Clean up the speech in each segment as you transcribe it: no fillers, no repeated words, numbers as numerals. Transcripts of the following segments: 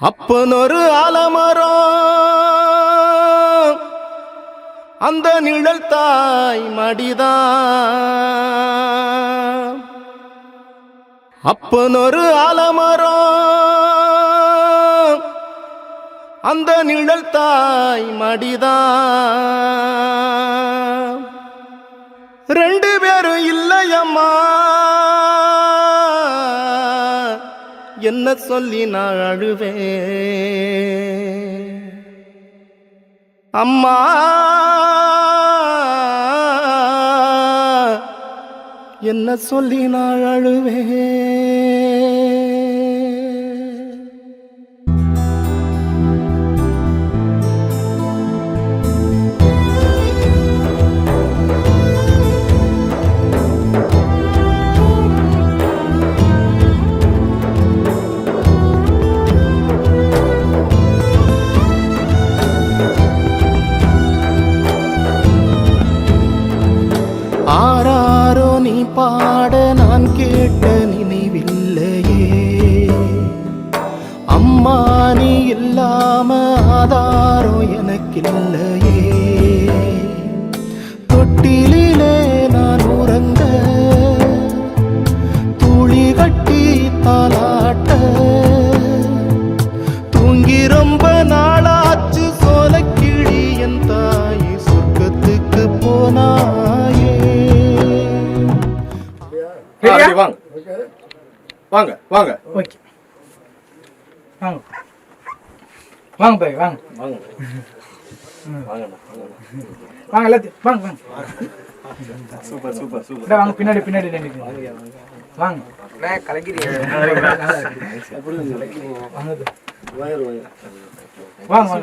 அப்பனொரு ஆலமரம் அந்த நிழல் தாய் மடிதான். அப்பனொரு ஆலமரம் அந்த நிழல் தாய் மடிதான். ரெண்டு பேரும் இல்லையம்மா என்ன சொல்லி நான் அழுவேன். அம்மா என்ன சொல்லி நான் அழுவேன். ஆராரோ நீ பாட நான் கேட்ட நினைவில்லையே. அம்மா நீ இல்லாம ஆதாரோ எனக்கில்லையே. தொட்டிலே நான் உறங்க துளி கட்டி தாலாட்ட தூங்கி ரொம்ப நாளாச்சு. சோலக்கிளி என் தாய் சொர்க்கத்துக்கு போனாயே. வாங்க வாங்க வாங்க ஓகே வாங்க வாங்க பாய் வாங்க வாங்க வாங்க எல்லாத்தையும் வாங்க வாங்க சூப்பர் சூப்பர் சூப்பர். வாங்க பின்னாடி பின்னாடி நினைக்கிறேன். வாங்க கலக்கிறீங்க வாங்க வாங்க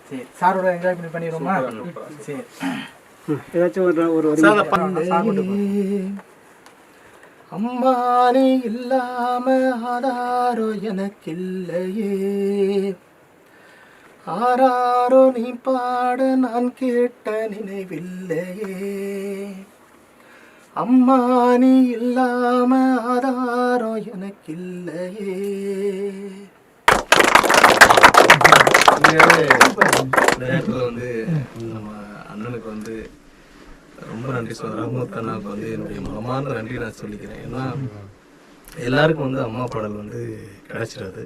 சரி சாரோட என்ஜாய் பண்ணி பண்ணிடுவோமா? சரி ஏதாச்சும் ஒரு அம்மா நீ இல்லாம ஆதாரோ எனக்கில்லையே. ஆராரோ நீ பாட நான் கேட்ட நினைவில்லையே. அம்மா நீ இல்லாம ஆதாரோ எனக்கில்லையே. வந்து நம்ம அண்ணனுக்கு வந்து ரொம்ப நன்றி சொல்றேன். ரஹ்மத் அண்ணாவுக்கு வந்து என்னுடைய மனமார்ந்த நன்றி நான் சொல்லிக்கிறேன். ஏன்னா எல்லாருக்கும் வந்து அம்மா பாடல் வந்து கிடைச்சிடாது.